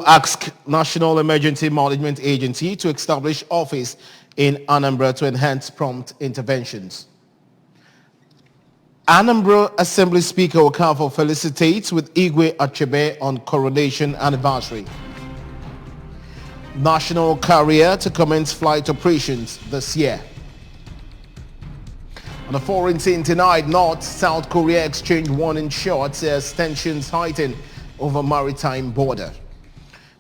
Ask National Emergency Management Agency to establish office in Anambra to enhance prompt interventions. Anambra Assembly Speaker Okafor felicitates with Igwe Achebe on coronation anniversary. National carrier to commence flight operations this year. On a foreign scene tonight, North-South Korea exchange warning shots as tensions heighten over maritime border.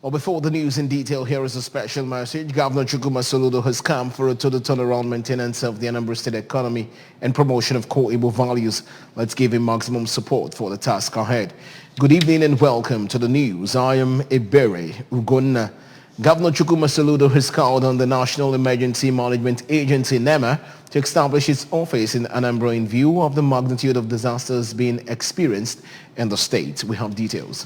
Well, before the news in detail, here is a special message. Governor Chukwuma Soludo has come for a total turnaround maintenance of the Anambra State economy and promotion of core Igbo values. Let's give him maximum support for the task ahead. Good evening and welcome to the news. I am Ebere Ugonna. Governor Chukwuma Soludo has called on the National Emergency Management Agency, NEMA, to establish its office in Anambra in view of the magnitude of disasters being experienced in the state. We have details.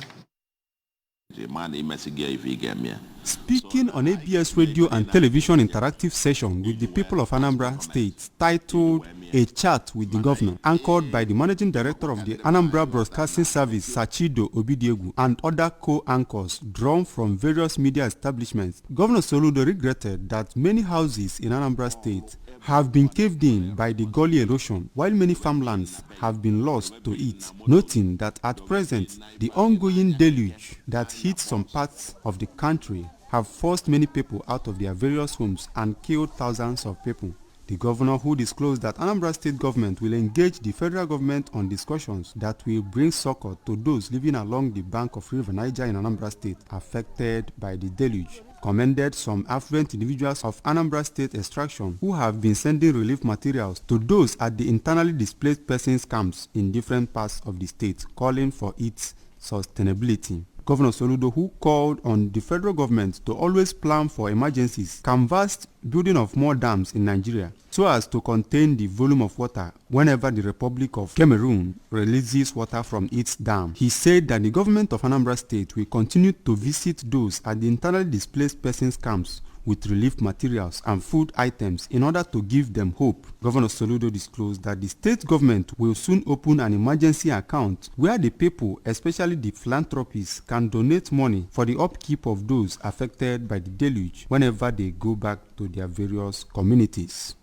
Speaking on ABS Radio and Television interactive session with the people of Anambra State titled A Chat with the Governor, anchored by the Managing Director of the Anambra Broadcasting Service, Sachido Obidiegu, and other co-anchors drawn from various media establishments, Governor Soludo regretted that many houses in Anambra State have been caved in by the gully erosion, while many farmlands have been lost to it, noting that at present, the ongoing deluge that hit some parts of the country have forced many people out of their various homes and killed thousands of people. The governor, who disclosed that Anambra State government will engage the federal government on discussions that will bring succor to those living along the bank of River Niger in Anambra State affected by the deluge, commended some affluent individuals of Anambra State extraction who have been sending relief materials to those at the internally displaced persons camps in different parts of the state, calling for its sustainability. Governor Soludo, who called on the federal government to always plan for emergencies, canvassed building of more dams in Nigeria so as to contain the volume of water whenever the Republic of Cameroon releases water from its dam. He said that the government of Anambra State will continue to visit those at the internally displaced persons camps with relief materials and food items in order to give them hope. Governor Soludo disclosed that the state government will soon open an emergency account where the people, especially the philanthropists, can donate money for the upkeep of those affected by the deluge whenever they go back to their various communities.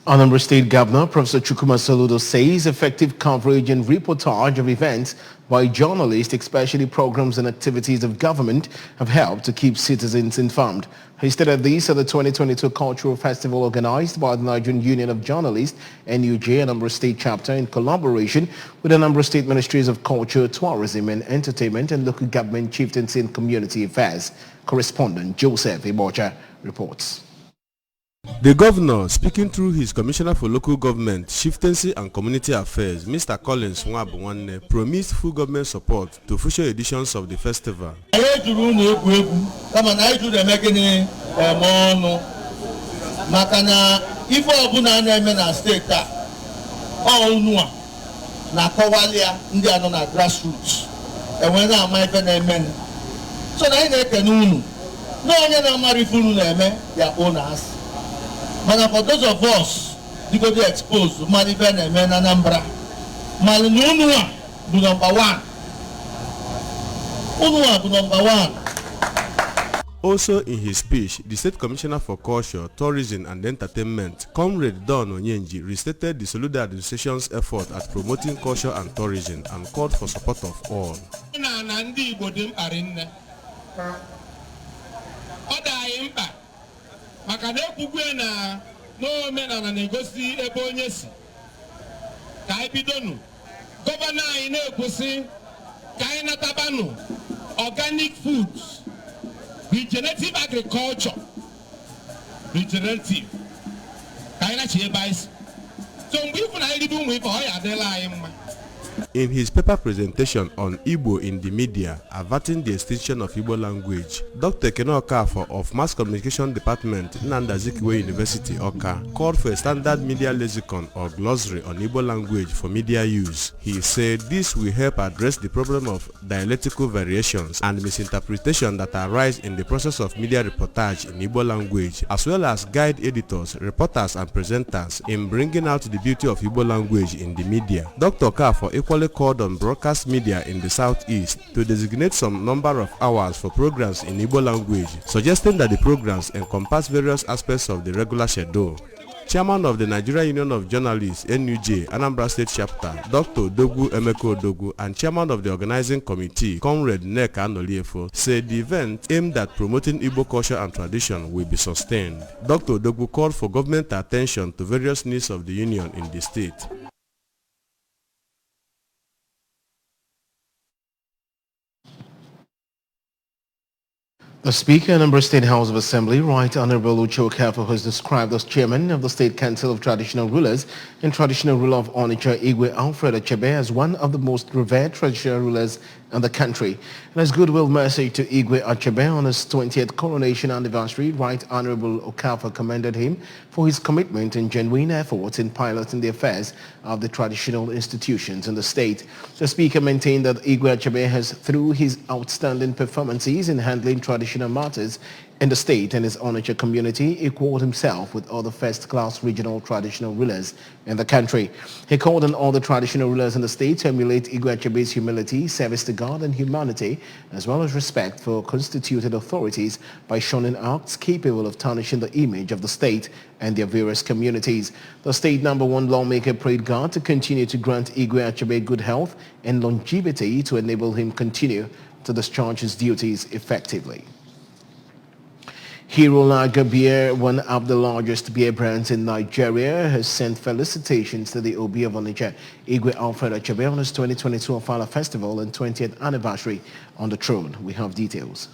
Anambra State Governor Professor Chukwuma Soludo says effective coverage and reportage of events by journalists, especially programs and activities of government, have helped to keep citizens informed. He stated this at the 2022 Cultural Festival organized by the Nigerian Union of Journalists, NUJ, Anambra State Chapter, in collaboration with Anambra State Ministries of Culture, Tourism and Entertainment and Local Government Chieftaincy and Community Affairs. Correspondent Joseph Ibocha reports. The governor, speaking through his Commissioner for Local Government, Chieftaincy and Community Affairs, Mr. Collins Nwabunwanne, promised full government support to future editions of the festival. But for those of us who go be exposed to Maliben and Anambra, Malunua be number one. Unua be number one. Also in his speech, the State Commissioner for Culture, Tourism and Entertainment, Comrade Don Onyenji, restated the Soludo administration's effort at promoting culture and tourism and called for support of all. Maka na ekwugwe na n'omenala na-egosi ebe onye si ka anyị bidonu gọvanọ anyị na-ekwusi ka anyị natabanu organic foods, regenerative agriculture, regenerative ka anyị na-chi ebe anyị si so mgbe ifu na anyị ribe ụmụ ife ọ ya adịla anyị mma. In his paper presentation on Igbo in the media, averting the extinction of Igbo language, Dr. Ekene Okafor of Mass Communication Department, Nnamdi Azikiwe University, Awka, called for a standard media lexicon or glossary on Igbo language for media use. He said this will help address the problem of dialectical variations and misinterpretation that arise in the process of media reportage in Igbo language, as well as guide editors, reporters and presenters in bringing out the beauty of Igbo language in the media. Dr. Okafor equally usually called on broadcast media in the southeast to designate some number of hours for programs in Igbo language, suggesting that the programs encompass various aspects of the regular schedule. Chairman of the Nigeria Union of Journalists (NUJ) Anambra State Chapter, Dr. Odogwu Emeka Odogwu, and Chairman of the Organizing Committee, Comrade Nneka Anoliefo, said the event aimed at promoting Igbo culture and tradition will be sustained. Dr. Odogwu called for government attention to various needs of the Union in the state. The Speaker, Anambra State House of Assembly, Right Honorable Uche Okafor, has described as Chairman of the State Council of Traditional Rulers and Traditional Ruler of Onitsha, Igwe Alfred Achebe, as one of the most revered traditional rulers in the country. In his goodwill message to Igwe Achebe on his 20th coronation anniversary, Right Honorable Okafor commended him for his commitment and genuine efforts in piloting the affairs of the traditional institutions in the state. The Speaker maintained that Igwe Achebe has, through his outstanding performances in handling traditional matters in the state and his Onitsha community, equaled himself with other first-class regional traditional rulers in the country. He called on all the traditional rulers in the state to emulate Igwe Achebe's humility, service to God and humanity, as well as respect for constituted authorities by shunning acts capable of tarnishing the image of the state and their various communities. The state #1 lawmaker prayed God to continue to grant Igwe Achebe good health and longevity to enable him continue to discharge his duties effectively. Hero Lager Beer, one of the largest beer brands in Nigeria, has sent felicitations to the Obi of Onitsha, Igwe Alfred Achebe, on his 2022 Ofala Festival and 20th anniversary on the throne. We have details.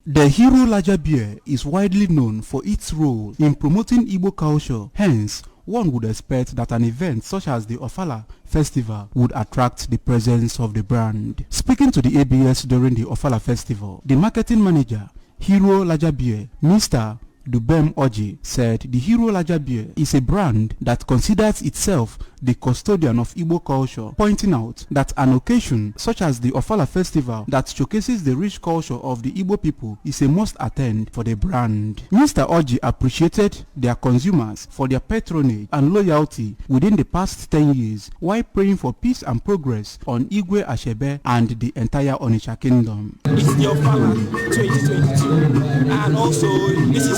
The Hero Lager Beer is widely known for its role in promoting Igbo culture. Hence, one would expect that an event such as the Ofala Festival would attract the presence of the brand. Speaking to the ABS during the Ofala Festival, the marketing manager, Hero Lager Beer, Mr. Dubem Oji, said the Hero Lager Beer is a brand that considers itself the custodian of Igbo culture, pointing out that an occasion such as the Ofala Festival that showcases the rich culture of the Igbo people is a must attend for the brand. Mr. Oji appreciated their consumers for their patronage and loyalty within the past 10 years while praying for peace and progress on Igwe Achebe and the entire Onitsha kingdom. It's the Ofala 2022, and also this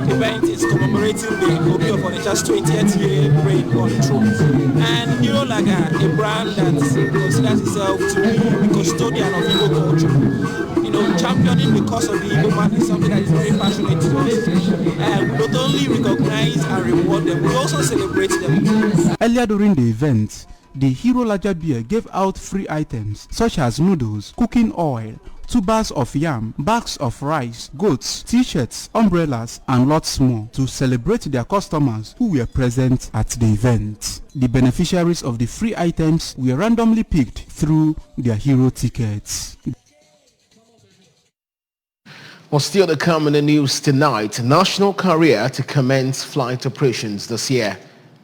event is commemorating the Obi of Onitsha's 20th year reign on the throne. And Hero Lager, a brand that considers itself to be the custodian of Igbo culture. You know, championing the cause of the Igbo man is something that is very passionate to us. We not only recognize and reward them, we also celebrate them. Earlier during the event, the Hero Lager Beer gave out free items such as noodles, cooking oil, tubers of yam, bags of rice, goats, t-shirts, umbrellas, and lots more to celebrate their customers who were present at the event. The beneficiaries of the free items were randomly picked through their hero tickets. Well, still to come in the news tonight, national carrier to commence flight operations this year.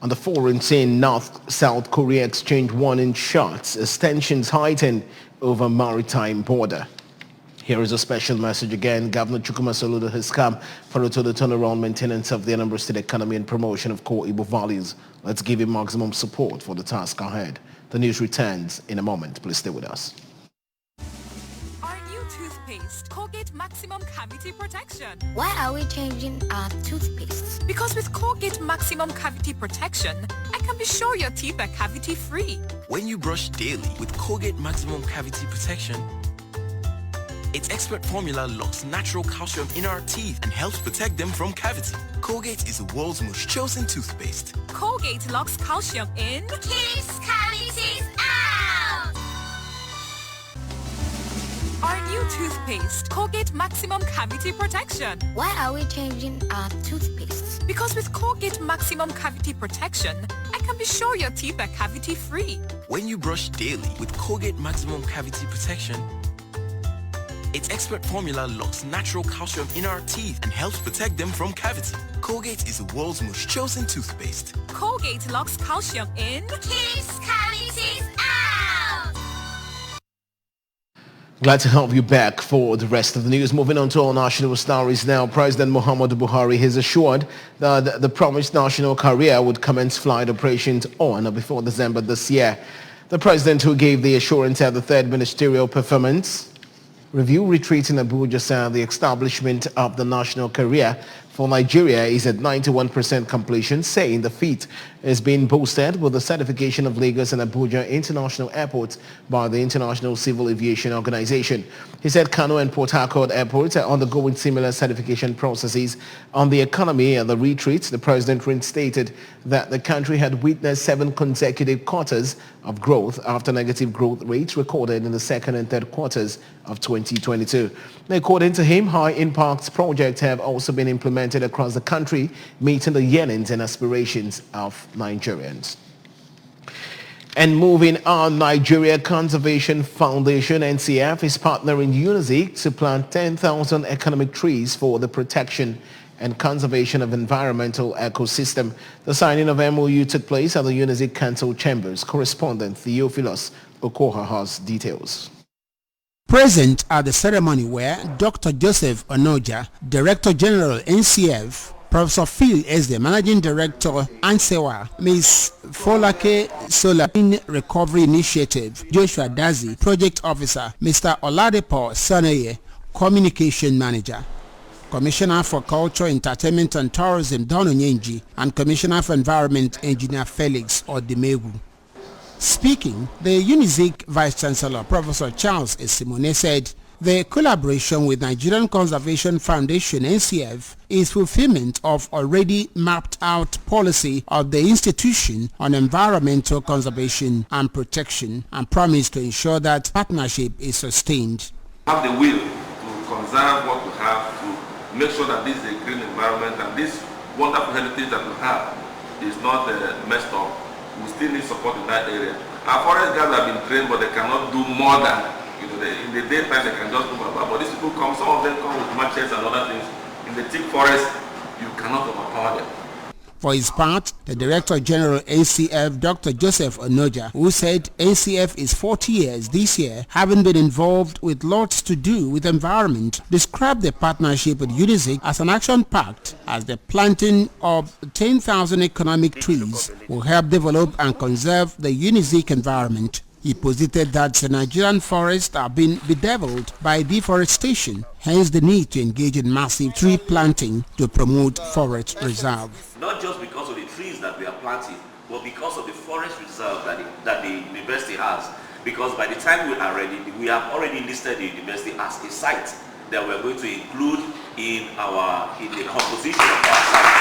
On the foreign scene, North-South Korea exchange warning shots as tensions heighten over maritime border. Here is a special message again. Governor Chukwuma Soludo has come for a total turnaround maintenance of the Anambra State economy and promotion of core Igbo values. Let's give him maximum support for the task ahead. The news returns in a moment. Please stay with us. Our new toothpaste, Colgate Maximum Cavity Protection. Why are we changing our toothpaste? Because with Colgate Maximum Cavity Protection, I can be sure your teeth are cavity free. When you brush daily with Colgate Maximum Cavity Protection, its expert formula locks natural calcium in our teeth and helps protect them from cavity. Colgate is the world's most chosen toothpaste. Colgate locks calcium in, Keeps cavities out! Our new toothpaste, Colgate Maximum Cavity Protection. Why are we changing our toothpaste? Because with Colgate Maximum Cavity Protection, I can be sure your teeth are cavity free. When you brush daily with Colgate Maximum Cavity Protection, its expert formula locks natural calcium in our teeth and helps protect them from cavity. Colgate is the world's most chosen toothpaste. Colgate locks calcium in, Keeps cavities out! Glad to have you back for the rest of the news. Moving on to our national stories now. President Muhammadu Buhari has assured that the promised national carrier would commence flight operations on or before December this year. The president, who gave the assurance at the third ministerial performance review retreat in Abuja, said the establishment of the national carrier for Nigeria is at 91% completion, saying the feat is being boosted with the certification of Lagos and Abuja international airports by the International Civil Aviation Organization. He said Kano and Port Harcourt airports are undergoing similar certification processes. On the economy at the retreat, the president reinstated that the country had witnessed 7 consecutive quarters of growth after negative growth rates recorded in the second and third quarters of 2022. According to him, high-impact projects have also been implemented across the country, meeting the yearnings and aspirations of Nigerians. And moving on, Nigeria Conservation Foundation, NCF, is partnering UNIZIK to plant 10,000 economic trees for the protection and conservation of environmental ecosystem. The signing of MOU took place at the UNIZIK Council Chambers. Correspondent Theophilus Okoha has details. Present at the ceremony were Dr. Joseph Onoja, Director General NCF, Professor Phil Eze, Managing Director Ansewa, Ms. Folake Solar Recovery Initiative, Joshua Dazi, Project Officer, Mr. Oladepo Saneye, Communication Manager, Commissioner for Culture, Entertainment and Tourism Don Onyenji, and Commissioner for Environment Engineer Felix Odimegu. Speaking, the UNIZIK Vice Chancellor, Professor Charles Esimone, said the collaboration with Nigerian Conservation Foundation, NCF, is fulfillment of already mapped out policy of the institution on environmental conservation and protection, and promise to ensure that partnership is sustained. Have the will to conserve what we have, to make sure that this is a green environment and this wonderful heritage that we have is not messed up. We still need support in that area. Our forest guards have been trained, but they cannot do more than, in the daytime they can just do about. But these people come, some of them come with machetes and other things. In the thick forest, you cannot overpower them. For his part, the Director General NCF, Dr. Joseph Onoja, who said NCF is 40 years this year, having been involved with lots to do with environment, described the partnership with UNIZIK as an action pact, as the planting of 10,000 economic trees will help develop and conserve the UNIZIK environment. He posited that the Nigerian forests are being bedeviled by deforestation, hence the need to engage in massive tree planting to promote forest reserve. Not just because of the trees that we are planting, but because of the forest reserve that the university has. Because by the time we are ready, we have already listed the university as a site that we are going to include in the composition of our site.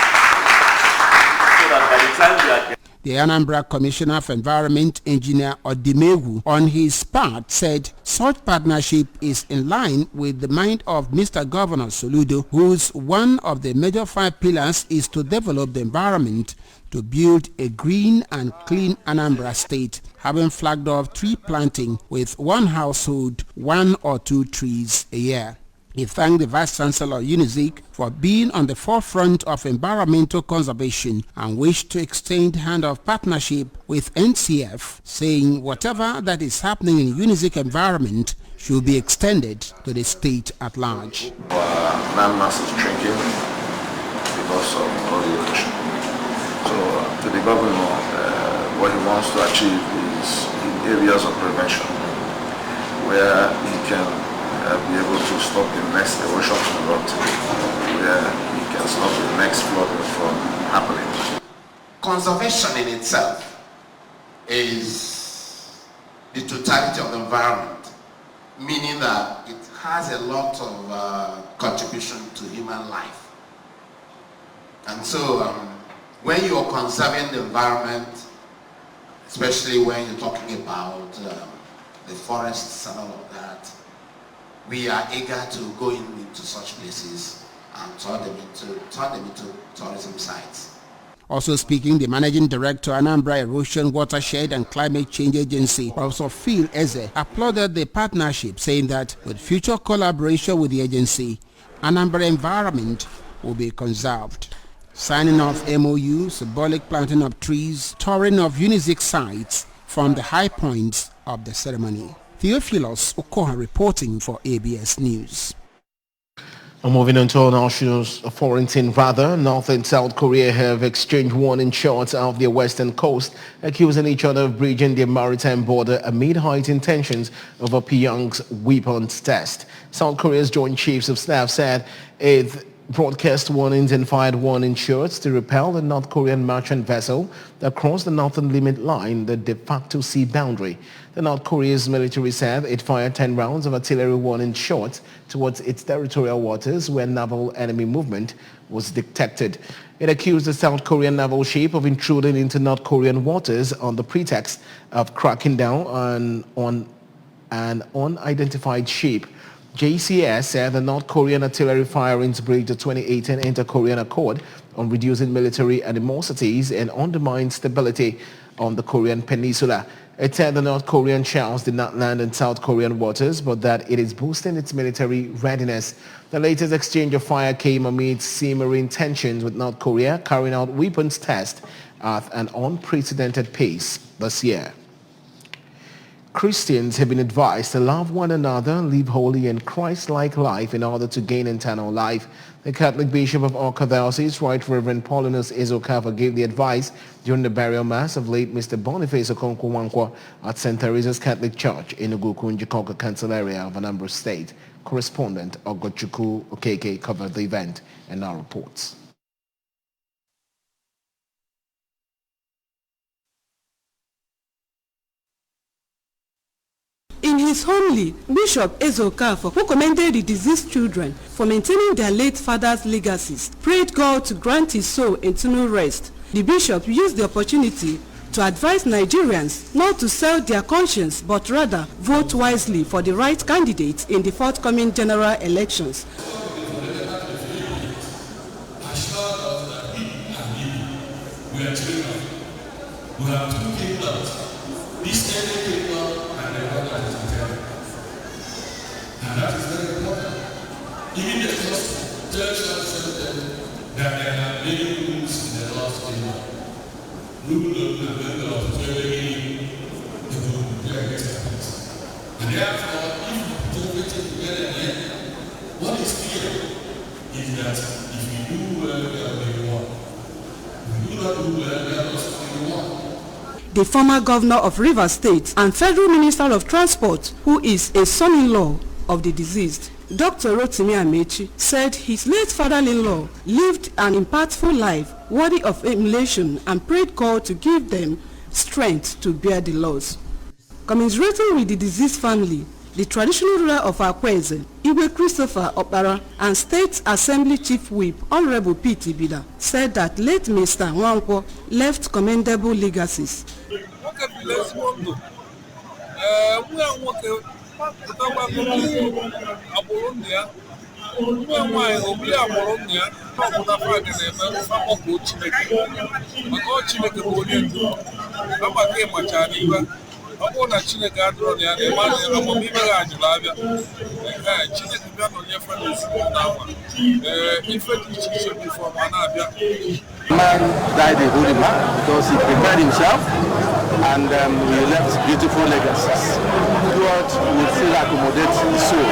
So that by the time we are the Anambra Commissioner for Environment, Engineer Odimegu, on his part, said such partnership is in line with the mind of Mr. Governor Soludo, whose one of the major 5 pillars is to develop the environment to build a green and clean Anambra state, having flagged off tree planting with one household 1 or 2 trees a year. He thanked the Vice Chancellor UNIZIK for being on the forefront of environmental conservation and wished to extend hand of partnership with NCF, saying whatever that is happening in UNIZIK environment should be extended to the state at large. Our landmass is shrinking because of all the erosion. So to the governor, what he wants to achieve is in areas of prevention where he can be able to stop the next erosion from erupting, where we can stop the next flooding from happening. Conservation in itself is the totality of the environment, meaning that it has a lot of contribution to human life. And so when you are conserving the environment, especially when you're talking about the forests and all of that, we are eager to go into such places and turn them into tourism sites. Also speaking, the Managing Director, Anambra Erosion, Watershed and Climate Change Agency, Professor Phil Eze, applauded the partnership, saying that with future collaboration with the agency, Anambra environment will be conserved. Signing off MOU, symbolic planting of trees, touring of UNIZIK sites from the high points of the ceremony. Theophilus Okoha reporting for ABS News. Moving on to our national foreign team, North and South Korea have exchanged warning shots off their western coast, accusing each other of breaching their maritime border amid heightened tensions over Pyongyang's weapons test. South Korea's Joint Chiefs of Staff said it broadcast warnings and fired warning shots to repel a North Korean merchant vessel that crossed the northern limit line, the de facto sea boundary. The North Korea's military said it fired 10 rounds of artillery warning shots towards its territorial waters where naval enemy movement was detected. It accused the South Korean naval ship of intruding into North Korean waters on the pretext of cracking down on an unidentified ship. JCS said the North Korean artillery firings breached the 2018 Inter-Korean Accord on reducing military animosities and undermined stability on the Korean peninsula. It said the North Korean shells did not land in South Korean waters, but that it is boosting its military readiness. The latest exchange of fire came amid simmering tensions with North Korea carrying out weapons tests at an unprecedented pace this year. Christians have been advised to love one another, live holy and Christ-like life in order to gain eternal life. The Catholic Bishop of Awka Diocese, Right Reverend Paulinus Ezokafa, gave the advice during the burial mass of late Mr. Boniface Okonkwo-Wankwo at St. Teresa's Catholic Church in Uguku-Njikoka Council area of Anambra State. Correspondent Ogochukwu Okeke covered the event and now reports. In his homily, Bishop Ezokafa, who commended the deceased children for maintaining their late father's legacies, prayed God to grant his soul eternal rest. The bishop used the opportunity to advise Nigerians not to sell their conscience but rather vote wisely for the right candidates in the forthcoming general elections. We have two kingdoms. This earthly kingdom and the one that is eternal. And that is very important. Even the first tells us that there are many rules in the Lord's kingdom. Rule of the member of the beginning, the will declare excellence. And therefore, if you put it together again, what is clear is that if you do well, there will be one. If you do not do well, there will also be one. The former governor of Rivers State and Federal Minister of Transport, who is a son-in-law of the deceased, Dr. Rotimi Amechi, said his late father-in-law lived an impactful life worthy of emulation and prayed God to give them strength to bear the loss. Commiserating with the deceased family, the traditional ruler of Akweze, Igwe Christopher Opara, and State Assembly Chief Whip Honorable P.T. Bida, said that late Mr. Nwankwo left commendable legacies. Man died a holy man because he prepared himself and he left beautiful legacies. God will still accommodate his soul,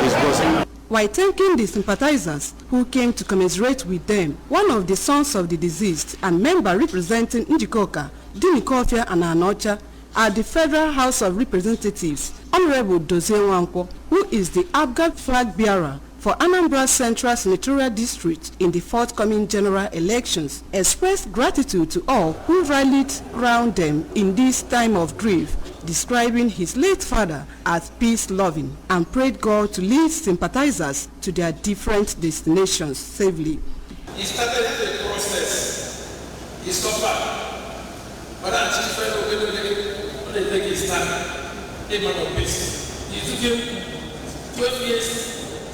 his gospel. While thanking the sympathizers who came to commiserate with them, one of the sons of the deceased and member representing Njikoka, Dinikofia and Anocha, at the Federal House of Representatives, Honorable Dozie Nwankwo, who is the ABGA flag bearer for Anambra Central Senatorial District in the forthcoming general elections, expressed gratitude to all who rallied around them in this time of grief, describing his late father as peace-loving, and prayed God to lead sympathizers to their different destinations safely. He started the process. He suffered. But until when they take his time, a man of peace. It took him 12 years.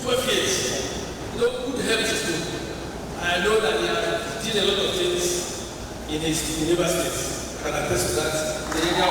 No good health system. I know that he has did a lot of things in his universities. I can attest to that. The area of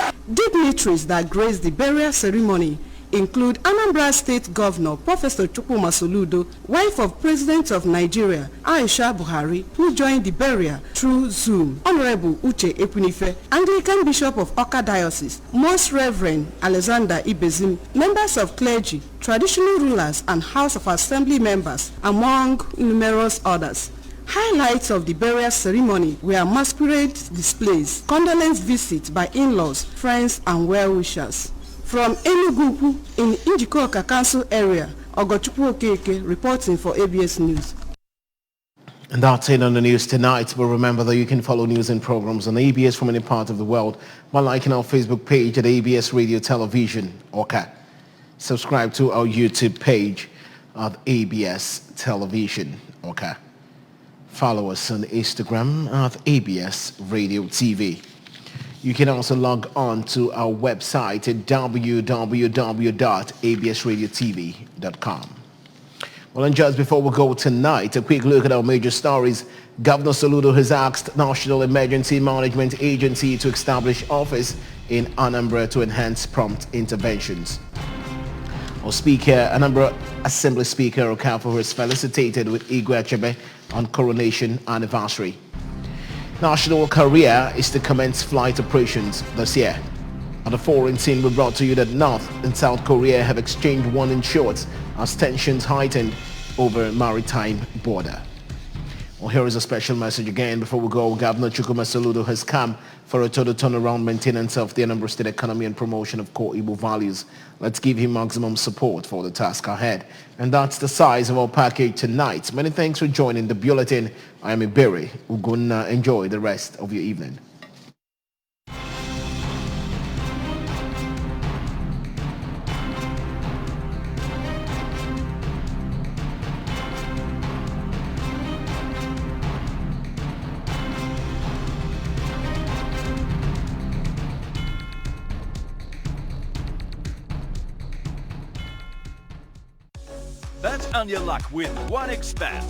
health. Dignitaries that graced the burial ceremony include Anambra State Governor Professor Chukwuma Soludo, wife of President of Nigeria Aisha Buhari, who joined the burial through Zoom, Honorable Uche Epunife, Anglican Bishop of Awka Diocese, Most Reverend Alexander Ibezim, members of clergy, traditional rulers and House of Assembly members, among numerous others. Highlights of the burial ceremony were masquerade displays, condolence visits by in-laws, friends and well-wishers. From Enugu in Njikoka Council area, Ogochukwu Okeke reporting for ABS News. And that's it on the news tonight. But remember that you can follow news and programs on ABS from any part of the world by liking our Facebook page at ABS Radio Television. Okay. Subscribe to our YouTube page at ABS Television. Okay. Follow us on Instagram at ABS Radio TV. You can also log on to our website at www.absradiotv.com. Well, and just before we go tonight, a quick look at our major stories. Governor Soludo has asked National Emergency Management Agency to establish office in Anambra to enhance prompt interventions. Our Speaker, Anambra Assembly Speaker Okafor has felicitated with Igwe Achebe on coronation anniversary. National Korea is to commence flight operations this year. On the foreign scene, we brought to you that North and South Korea have exchanged warning shots as tensions heightened over maritime border. Well, here is a special message again before we go. Governor Chukwuma Soludo has come for a total turnaround maintenance of the Anambra State economy and promotion of core Igbo values. Let's give him maximum support for the task ahead. And that's the size of our package tonight. Many thanks for joining the bulletin. I am Iberi Ugunna. Enjoy the rest of your evening. Bet on your luck with OneXBet.